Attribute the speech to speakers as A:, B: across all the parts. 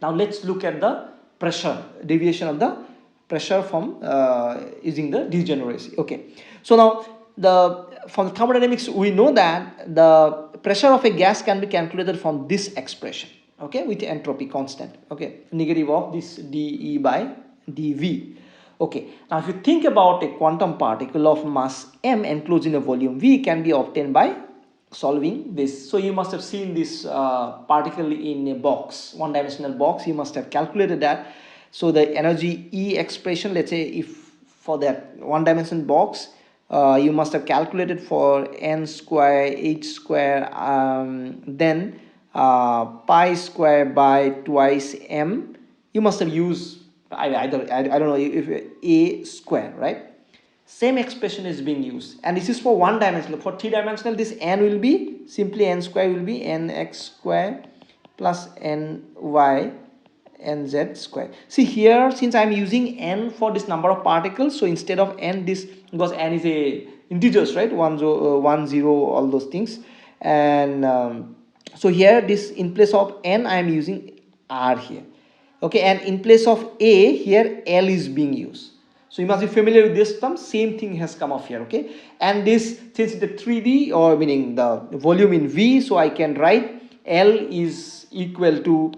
A: Now let's look at the pressure, deviation of the pressure from using the degeneracy. Okay, so now from thermodynamics we know that the pressure of a gas can be calculated from this expression, okay, with entropy constant, okay, negative of this dE by dV. Okay, now if you think about a quantum particle of mass m enclosed in a volume V can be obtained by solving this. So you must have seen this particle in a box, one-dimensional box. You must have calculated that. So the energy E expression, let's say if for that one-dimensional box, you must have calculated for n square, h square, then pi square by twice m. You must have used I don't know if a square, right? Same expression is being used, and this is for one dimensional. For three dimensional, this n will be simply n square will be nx square plus ny nz square. See here, since I am using n for this number of particles, so instead of n, this, because n is a integers, right? 1 0 all those things, and so here this in place of n I am using r here, okay, and in place of a here l is being used. So you must be familiar with this term. Same thing has come up here, okay, and this, since the 3D, or meaning the volume in V, so I can write L is equal to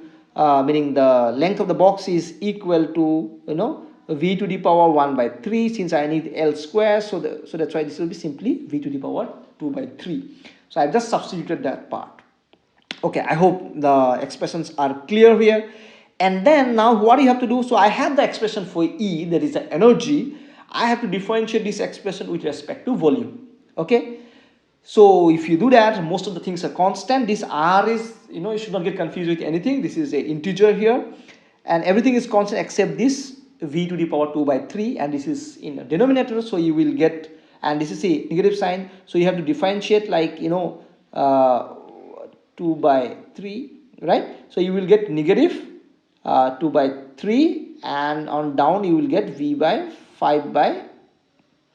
A: meaning the length of the box is equal to, you know, V to the power 1 by 3, since I need L square, so that's why this will be simply V to the power 2 by 3. So I've just substituted that part. Okay, I hope the expressions are clear here. And then now what you have to do, so I have the expression for E, that is the energy. I have to differentiate this expression with respect to volume. Okay, so if you do that, most of the things are constant. This R is, you know, you should not get confused with anything. This is an integer here, and everything is constant except this V to the power 2 by 3, and this is in a denominator, so you will get, and this is a negative sign, so you have to differentiate, like, you know, 2 by 3, right? So you will get negative 2 by 3, and on down you will get V by 5 by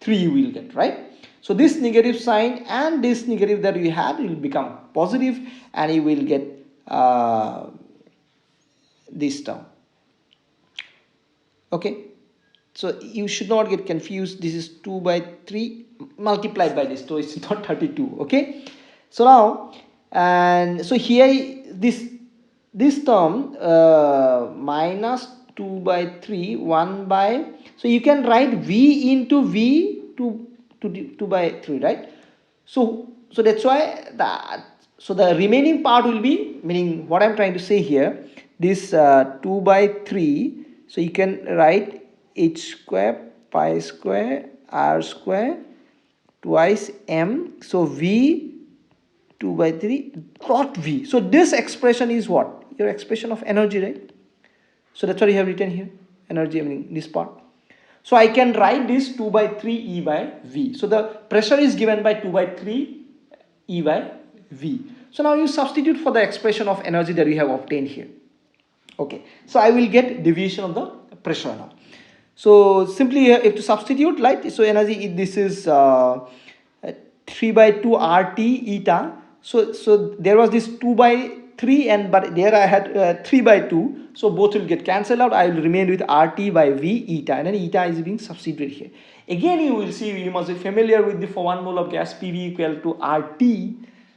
A: 3 you will get, right? So this negative sign and this negative that you had will become positive, and you will get this term. Okay, so you should not get confused. This is 2 by 3 multiplied by this, so it's not 32. Okay, so now, and so here this term minus 2 by 3 1 by, so you can write V into V to 2 by 3, right? So that's why the remaining part will be, meaning what I'm trying to say here, this 2 by 3, so you can write h square pi square r square twice m, so V 2 by 3 dot V. So this expression is what? Your expression of energy, right? So that's what you have written here, energy, I mean this part. So I can write this 2 by 3 E by V. So the pressure is given by 2 by 3 E by V. So now you substitute for the expression of energy that we have obtained here. Okay, so I will get deviation of the pressure now. So simply you have to substitute, right? So energy, this is 3 by 2 RT eta. So there was this 2 by 3, and but there I had 3 by 2, so both will get cancelled out. I will remain with RT by V eta, and then eta is being substituted here. Again you will see, you must be familiar with the, for 1 mole of gas PV equal to RT.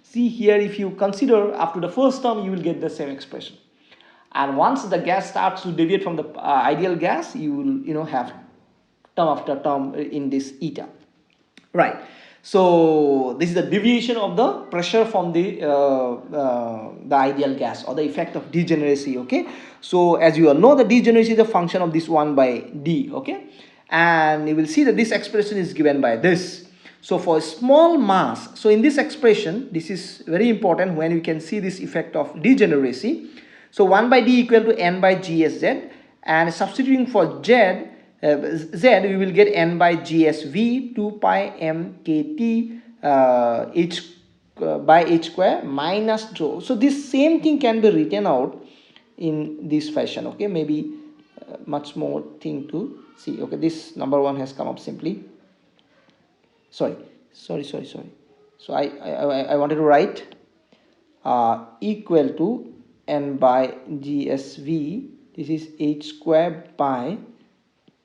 A: See here, if you consider after the first term, you will get the same expression, and once the gas starts to deviate from the ideal gas, you will, you know, have term after term in this eta, right? So this is the deviation of the pressure from the ideal gas, or the effect of degeneracy. Okay, so as you all know, the degeneracy is a function of this 1 by d. Okay, and you will see that this expression is given by this. So for a small mass, so in this expression, this is very important when we can see this effect of degeneracy. So 1 by d equal to n by gsz, and substituting for z, we will get n by gsv 2 pi m kt h by h square minus rho. So this same thing can be written out in this fashion. Okay, maybe much more thing to see. Okay, this number 1 has come up simply. Sorry. So I wanted to write equal to n by GSV. This is h square by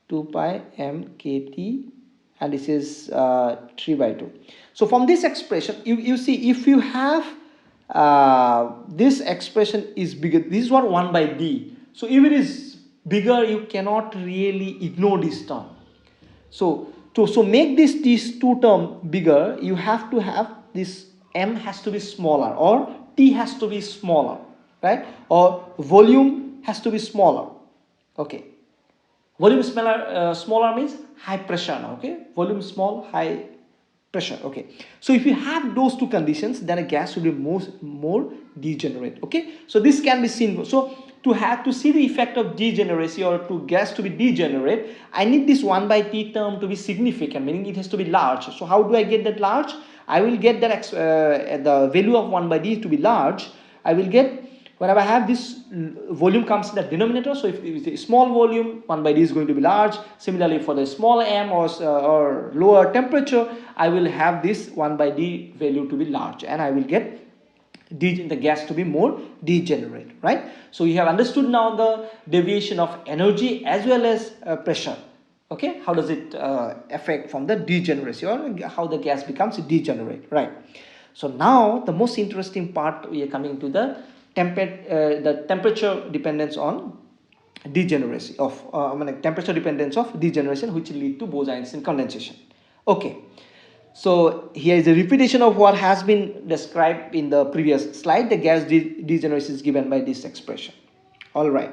A: 2 pi m kt, and this is 3 by 2. So from this expression, you see, if you have this expression is bigger, this is what 1 by d. So if it is bigger, you cannot really ignore this term. So to make these two terms bigger, you have to have this m has to be smaller, or t has to be smaller, right? Or volume has to be smaller. Okay. Volume smaller means high pressure now. Okay. Volume small, high pressure. Okay. So if you have those two conditions, then a gas will be more degenerate. Okay. So this can be seen. So to see the effect of degeneracy, or to gas to be degenerate, I need this 1 by t term to be significant, meaning it has to be large. So how do I get that large? I will get that the value of 1 by d to be large. I will get, whenever I have this volume comes in the denominator, so if it's a small volume, 1 by d is going to be large. Similarly, for the small m or lower temperature, I will have this 1 by d value to be large, and I will get the gas to be more degenerate, right? So you have understood now the deviation of energy as well as pressure. Okay, how does it affect from the degeneracy, or how the gas becomes degenerate, right? So now the most interesting part, we are coming to the temperature dependence on degeneracy of temperature dependence of degeneration, which lead to Bose-Einstein condensation. Okay. So here is a repetition of what has been described in the previous slide. The gas degeneration is given by this expression. All right.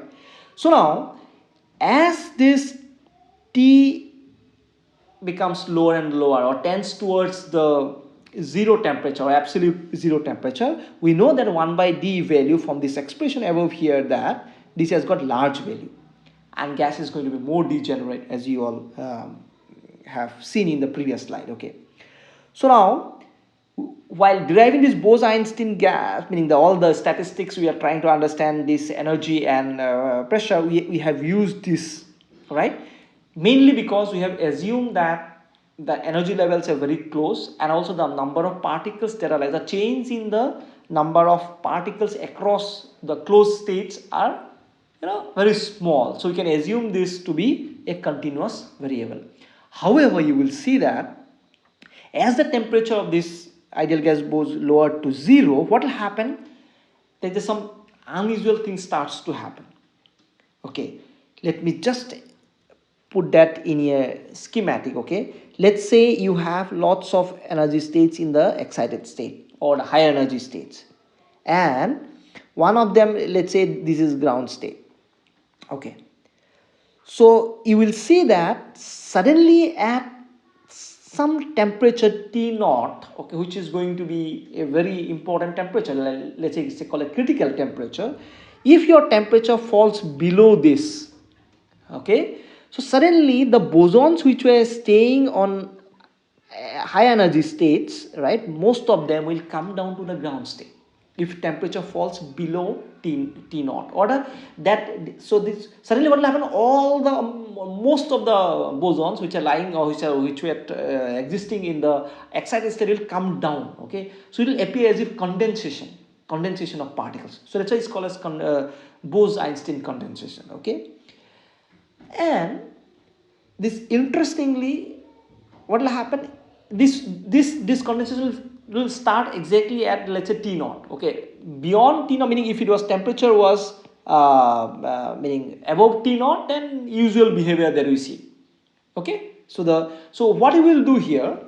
A: So now, as this T becomes lower and lower, or tends towards the zero temperature or absolute zero temperature, we know that 1 by d value from this expression above here, that this has got large value, and gas is going to be more degenerate, as you all have seen in the previous slide. Okay. So now, while deriving this Bose-Einstein gas, meaning all the statistics, we are trying to understand this energy and pressure, we have used this, right? Mainly because we have assumed that the energy levels are very close, and also the number of particles that are, like the change in the number of particles across the closed states are, very small. So we can assume this to be a continuous variable. However, you will see that as the temperature of this ideal gas goes lower to zero, what will happen? There is some unusual thing starts to happen. Okay, let me just put that in a schematic. Okay, let's say you have lots of energy states in the excited state, or the high energy states, and one of them, let's say this is ground state. Okay, so you will see that suddenly at some temperature T naught, okay, which is going to be a very important temperature, let's say it's called a critical temperature. If your temperature falls below this, okay, so suddenly the bosons which were staying on high energy states, right, most of them will come down to the ground state if temperature falls below T naught, or that. So this suddenly what will happen, all the most of the bosons which are lying, or which were existing in the excited state will come down. Okay, so it will appear as if condensation of particles. So that's why it's called as Bose-Einstein condensation. Okay, and this, interestingly, what will happen, this condensation will start exactly at, let's say, T naught. Okay, beyond T naught, meaning if it was temperature was meaning above T naught, then usual behavior that we see. Okay, so what we will do here,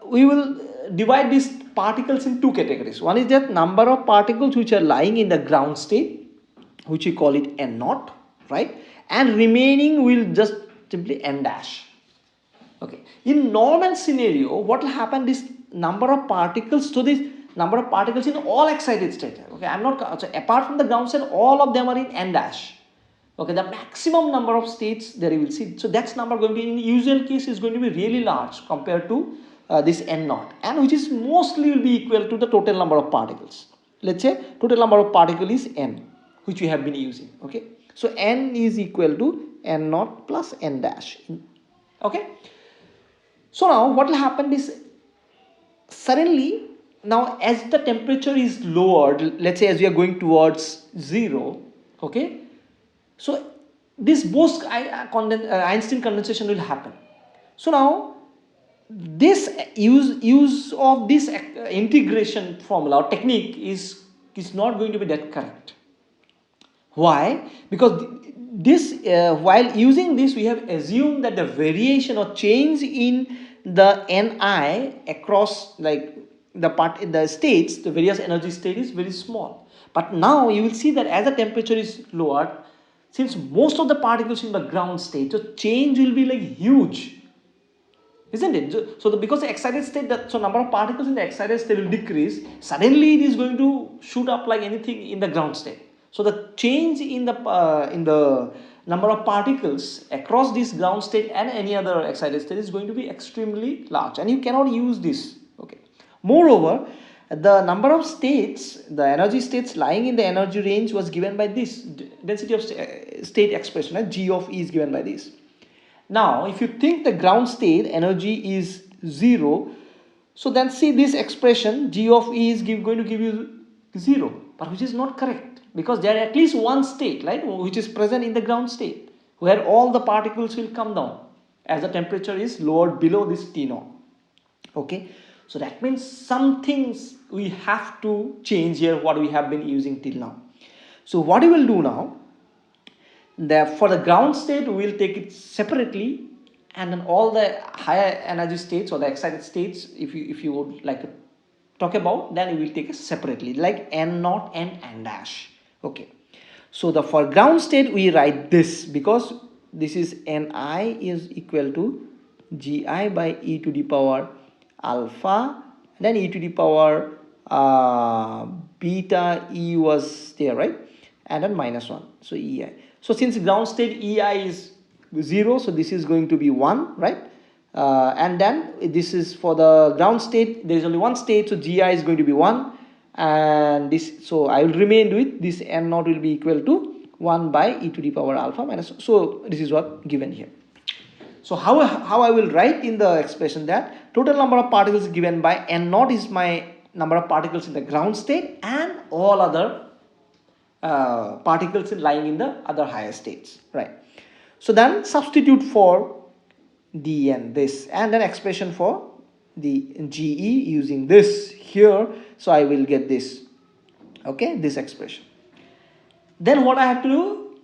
A: we will divide these particles in two categories. One is that number of particles which are lying in the ground state, which we call it n naught, right, and remaining will just simply n dash. Okay, in normal scenario, what will happen, this number of particles, so this number of particles in all excited state, okay, I'm not, so apart from the ground state, all of them are in n dash. Okay, the maximum number of states there you will see, so that's number going to be, in the usual case, is going to be really large compared to this n naught, and which is mostly will be equal to the total number of particles. Let's say total number of particles is n, which we have been using. Okay, so n is equal to n naught plus n dash. Okay, so now what will happen is, suddenly now as the temperature is lowered, let's say as we are going towards 0, okay, so this Einstein condensation will happen. So now this use of this integration formula or technique is not going to be that correct. Why? Because this while using this, we have assumed that the variation or change in the Ni across like the states, the various energy state is very small. But now you will see that as the temperature is lowered, since most of the particles in the ground state, so change will be like huge, isn't it? So because the excited state, so number of particles in the excited state will decrease, suddenly it is going to shoot up like anything in the ground state. So the change in the number of particles across this ground state and any other excited state is going to be extremely large, and you cannot use this. Okay. Moreover, the number of states, the energy states lying in the energy range was given by this density of state expression, right? G of E is given by this. Now, if you think the ground state energy is 0, so then see this expression G of E is going to give you 0, but which is not correct, because there are at least one state, right, which is present in the ground state, where all the particles will come down as the temperature is lowered below this T0. Okay, so that means some things we have to change here, what we have been using till now. So what we will do now, for the ground state we will take it separately, and then all the higher energy states or the excited states, if you would like to talk about, then we will take it separately, like N0 and N dash. Okay, so for ground state we write this, because this is Ni is equal to Gi by e to the power alpha, then e to the power beta E was there, right, and then minus 1, so Ei. So since ground state Ei is 0, so this is going to be 1, right, and then this is for the ground state, there is only one state, so Gi is going to be 1, and this, so I will remain with this N0 will be equal to 1 by e to the power alpha minus, so this is what given here. So how I will write in the expression that total number of particles given by N0 is my number of particles in the ground state and all other particles lying in the other higher states, right? So then substitute for Dn this, and then expression for the Ge using this here, so I will get this, okay, this expression. Then what I have to do,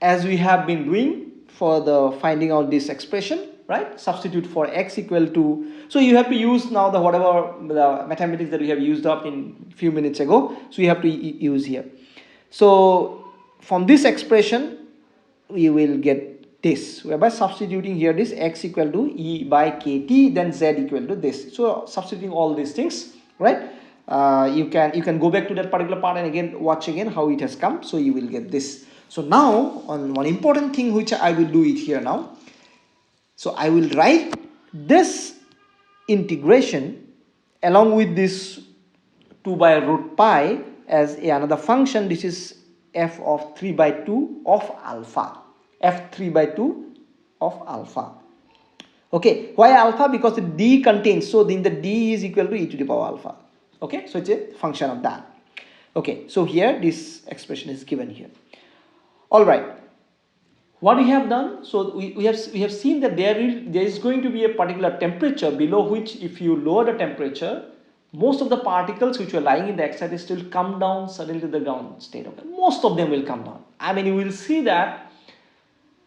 A: as we have been doing for the finding out this expression, right, substitute for x equal to, so you have to use now the whatever the mathematics that we have used up in few minutes ago, so you have to use here. So from this expression we will get this, whereby substituting here this x equal to E by kt, then z equal to this. So substituting all these things, right, you can go back to that particular part and again watch again how it has come, so you will get this. So now on one important thing which I will do it here now, so I will write this integration along with this 2 by root pi as another function. This is f of 3 by 2 of alpha, f3 by 2 of alpha. Okay, why alpha? Because the d contains, so then the d is equal to e to the power alpha. Okay, so it's a function of that. Okay, so here this expression is given here. All right, what we have done, so we have seen that there is going to be a particular temperature below which, if you lower the temperature, most of the particles which were lying in the excited state will come down suddenly to the ground state. Okay, most of them will come down. I mean, you will see that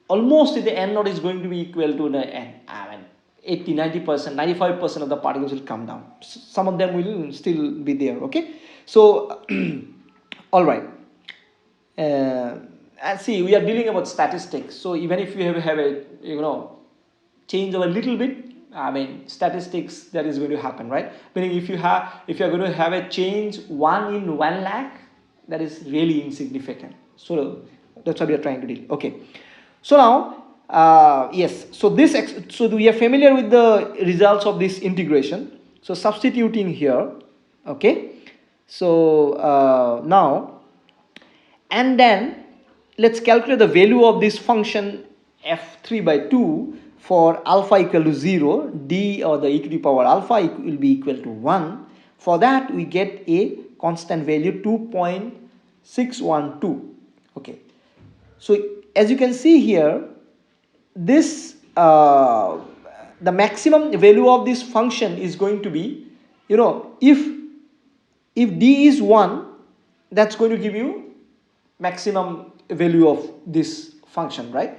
A: almost the N0 is going to be equal to the N. I mean, 80, 90%, 95% of the particles will come down. Some of them will still be there. Okay, so all right. And see, we are dealing about statistics, so even if you have a change of a little bit, I mean, statistics, that is going to happen, right? Meaning if you are going to have a change 1 in 1 lakh, that is really insignificant. So that's what we are trying to do. Okay, so now yes, so we are familiar with the results of this integration. So substituting here, okay, so now, and then let's calculate the value of this function f3 by 2 for alpha equal to 0, d or the e to the power alpha will be equal to 1, For that we get a constant value 2.612. Okay, so as you can see here, this the maximum value of this function is going to be, if d is 1, that's going to give you maximum value of this function, right?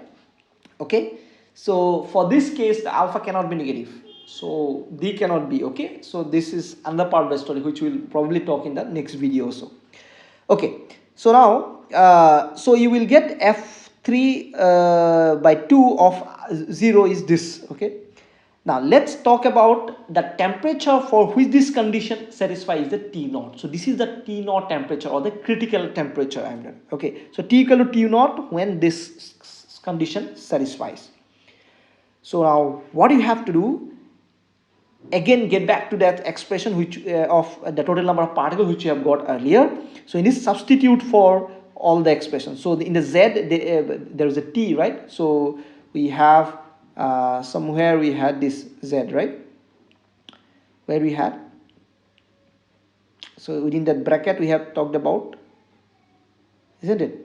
A: Okay, so for this case the alpha cannot be negative, so d cannot be. Okay, so this is another part of the story which we'll probably talk in the next video also. Okay, so now so you will get f3 by 2 of 0 is this. Okay, now let's talk about the temperature for which this condition satisfies the T0. So this is the T0 temperature, or the critical temperature I'm done. Okay, so T equal to T0 when this condition satisfies. So now what you have to do, again get back to that expression which of the total number of particles which you have got earlier. So in this, substitute for all the expressions. So in the z there is a t, right? So we have somewhere we had this z, right? Where we had, so within that bracket we have talked about, isn't it?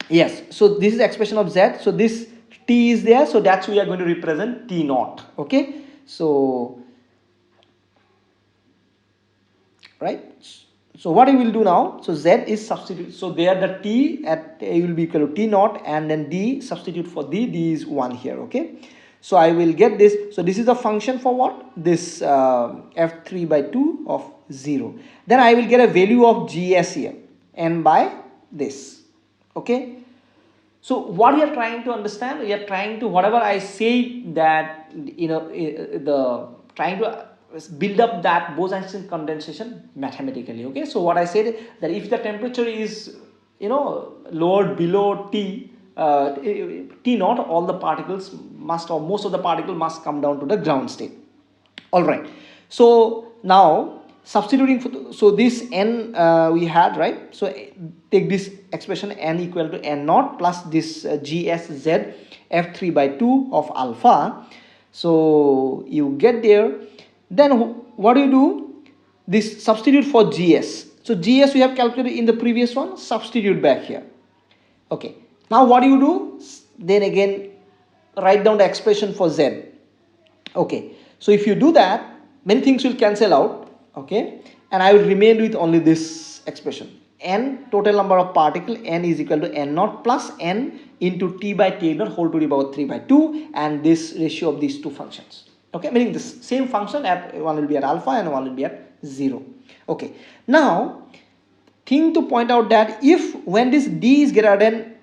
A: Yes, so this is expression of z, so this t is there, so that's we are going to represent t naught. Okay, so right, so what you will do now, so z is substitute, so there the t at a will be equal to t naught, and then d substitute for d is 1 here. Okay, so I will get this, so this is the function for what, this f3 by 2 of 0, then I will get a value of gs here, n by this. Okay, so what we are trying to understand, we are trying to, whatever I say that, the trying to build up that Bose-Einstein condensation mathematically. Okay, so what I said, that if the temperature is lowered below T naught, all the particles must, or most of the particle must come down to the ground state. All right, so now substituting for, so this n we had, right? So take this expression n equal to n naught plus this gsz f3 by 2 of alpha. So you get there, then what do you do? This substitute for gs. So gs we have calculated in the previous one, substitute back here. Okay, now what do you do? Then again write down the expression for z. Okay, so if you do that, many things will cancel out. Okay, and I will remain with only this expression, n total number of particle, n is equal to n naught plus n into t by t naught whole to the power 3 by 2, and this ratio of these two functions. Okay, meaning this same function, at one will be at alpha and one will be at 0. Okay, now thing to point out that if when this d is greater than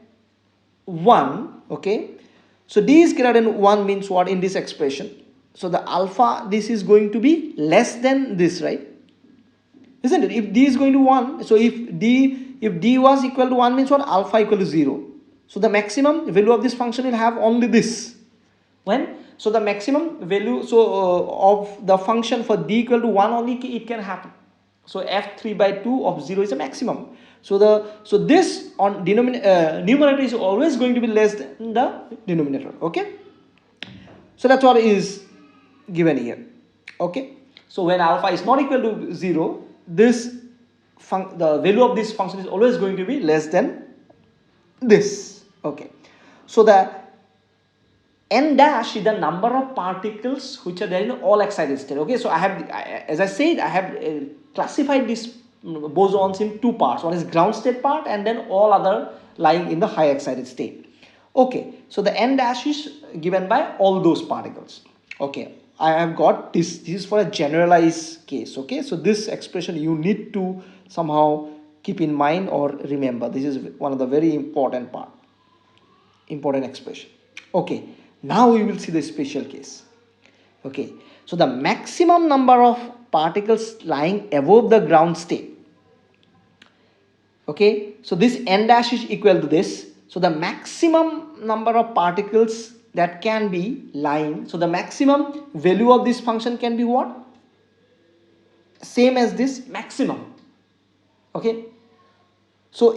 A: 1, okay, so d is greater than 1 means what in this expression? So the alpha, this is going to be less than this, right? Isn't it? If d is going to 1, so if d was equal to 1 means what? Alpha equal to 0. So the maximum value of this function will have only this. When? So the maximum value of the function for d equal to 1 only it can happen. So f3 by 2 of 0 is a maximum. So this on numerator is always going to be less than the denominator. Okay. So that's what is given here. Okay, so when alpha is not equal to 0, this the value of this function is always going to be less than this. Okay, so the n dash is the number of particles which are there in all excited state. Okay, so I have, as I said, I have classified these bosons in two parts. One is ground state part, and then all other lying in the high excited state. Okay, so the n dash is given by all those particles. Okay, I have got this is for a generalized case. Okay, so this expression you need to somehow keep in mind or remember. This is one of the very important expression. Okay, now we will see the special case. Okay, so the maximum number of particles lying above the ground state. Okay, so this n dash is equal to this. So the maximum number of particles that can be lying, so the maximum value of this function can be what? Same as this maximum. Okay, so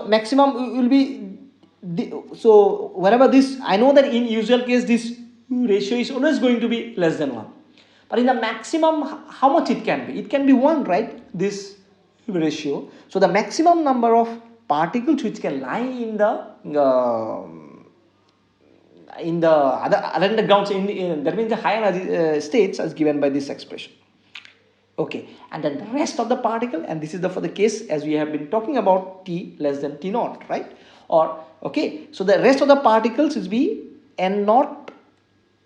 A: maximum will be whenever this, I know that in usual case this ratio is always going to be less than 1, But in the maximum, how much it can be? It can be 1, right? This ratio. So the maximum number of particles which can lie in the other than the ground state, that means the high energy states as given by this expression. Okay, and then the rest of the particle, and this is for the case as we have been talking about t less than t naught, right? Or okay, so the rest of the particles is be n naught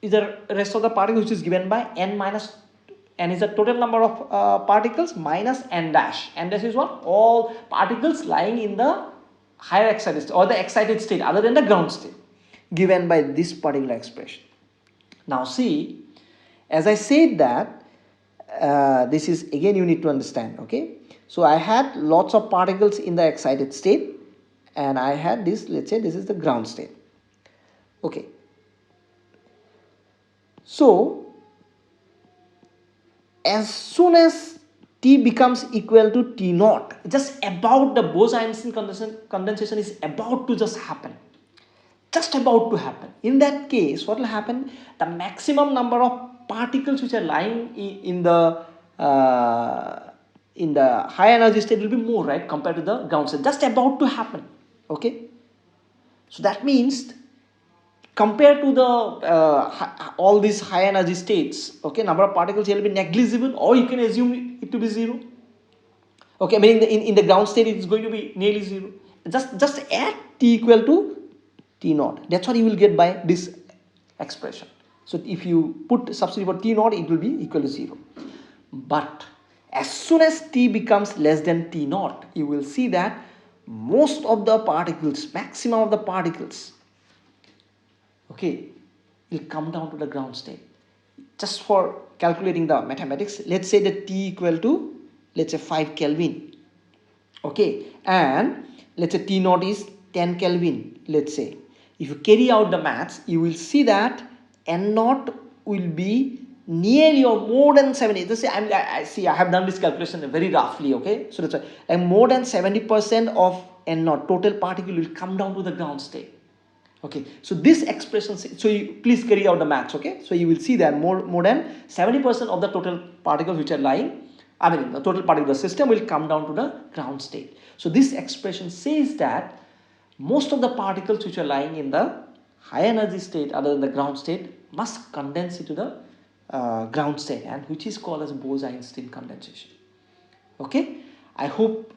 A: is the rest of the particles which is given by n minus n is the total number of particles minus n dash. N dash is what? All particles lying in the higher excited state or the excited state other than the ground state, given by this particular expression. Now see, as I said that this is again you need to understand, okay? So I had lots of particles in the excited state and I had this, let's say this is the ground state. Okay, so as soon as T becomes equal to T naught, just about the Bose-Einstein condensation is about to just happen. Just about to happen. In that case, what will happen? The maximum number of particles which are lying in the high energy state will be more, right, compared to the ground state. Just about to happen. Okay. So that means compared to the all these high energy states, okay, number of particles here will be negligible, or you can assume it to be 0. Okay, meaning in the ground state it is going to be nearly 0. Just add T equal to T naught. That's what you will get by this expression. So if you put substitute for T naught, it will be equal to 0. But as soon as T becomes less than T naught, you will see that most of the particles, maximum of the particles, okay, will come down to the ground state. Just for calculating the mathematics, let's say that T equal to, let's say 5 Kelvin. Okay, and let's say T naught is 10 Kelvin, let's say. If you carry out the maths, you will see that N naught will be nearly or more than 70. Let's say I have done this calculation very roughly, okay? So that's why more than 70% of N naught total particle will come down to the ground state. Okay, so this expression, so you please carry out the maths, okay? So you will see that more than 70% of the total particles which are lying, I mean the total particle of the system will come down to the ground state. So this expression says that most of the particles which are lying in the high energy state other than the ground state must condense into the ground state, and which is called as Bose-Einstein condensation. Okay, I hope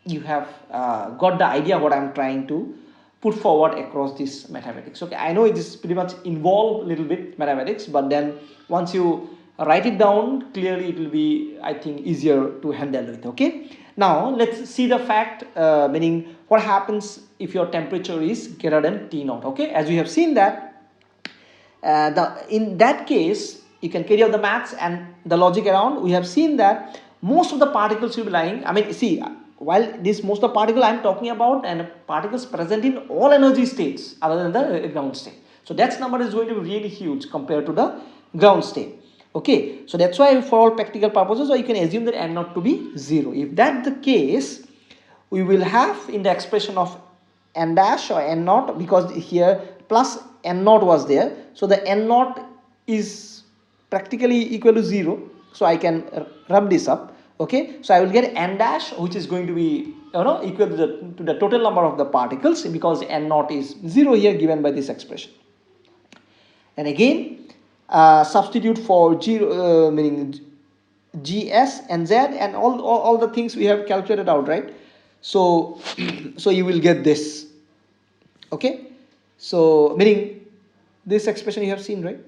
A: you have got the idea what I am trying to put forward across this mathematics. Okay, I know it is pretty much involved a little bit mathematics, but then once you write it down clearly it will be, I think, easier to handle it. Okay, now let's see the fact, meaning what happens if your temperature is greater than T naught. Okay, as we have seen that in that case you can carry out the maths and the logic around. We have seen that most of the particles will be lying, I mean see, while this most of the particle I am talking about and particles present in all energy states other than the ground state. So that number is going to be really huge compared to the ground state. Okay, so that's why for all practical purposes, or you can assume that N naught to be 0. If that's the case, we will have in the expression of N dash or N naught, because here plus N naught was there, so the N naught is practically equal to 0. So I can rub this up. Okay, so I will get N dash, which is going to be equal to the total number of the particles, because N naught is 0 here given by this expression. And again substitute for meaning GS and Z and all the things we have calculated out, right? So so you will get this. Okay, so meaning this expression you have seen, right?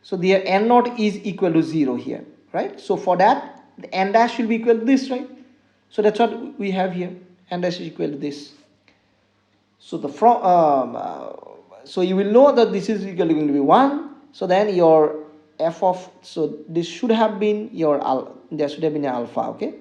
A: So the N naught is equal to 0 here, right? So for that the N dash will be equal to this, right? So that's what we have here. N dash is equal to this. So the so you will know that this is equal to going to be 1. So then your f of, so this should have been your there should have been alpha. Okay,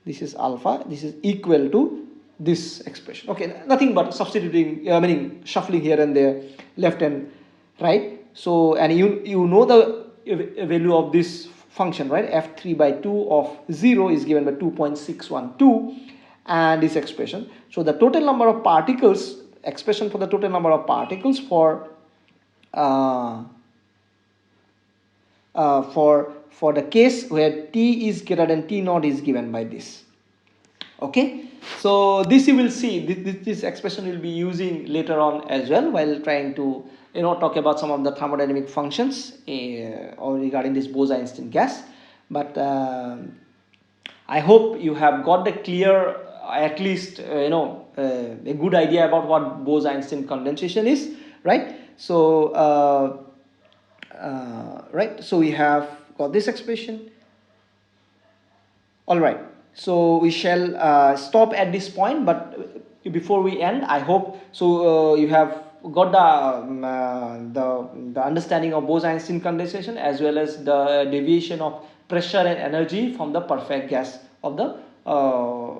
A: this is alpha. This is equal to this expression. Okay, nothing but substituting, meaning shuffling here and there, left and right. So and you know the value of this function, right? F3 by 2 of 0 is given by 2.612 and this expression. So the total number of particles, expression for the total number of particles for for the case where T is greater than T naught is given by this. Okay, so this you will see, this expression will be using later on as well while trying to talk about some of the thermodynamic functions or regarding this Bose-Einstein gas. But I hope you have got the clear, at least a good idea about what Bose-Einstein condensation is, right? So right, so we have got this expression. All right, so we shall stop at this point, but before we end, I hope so you have got the understanding of Bose-Einstein condensation as well as the deviation of pressure and energy from the perfect gas of the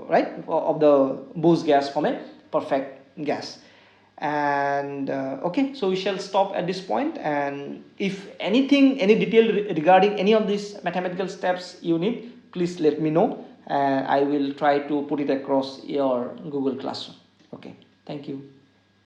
A: right, of the Bose gas from a perfect gas. And okay, so we shall stop at this point, and if anything, any detail regarding any of these mathematical steps you need, please let me know, and I will try to put it across your Google Classroom. Okay, thank you.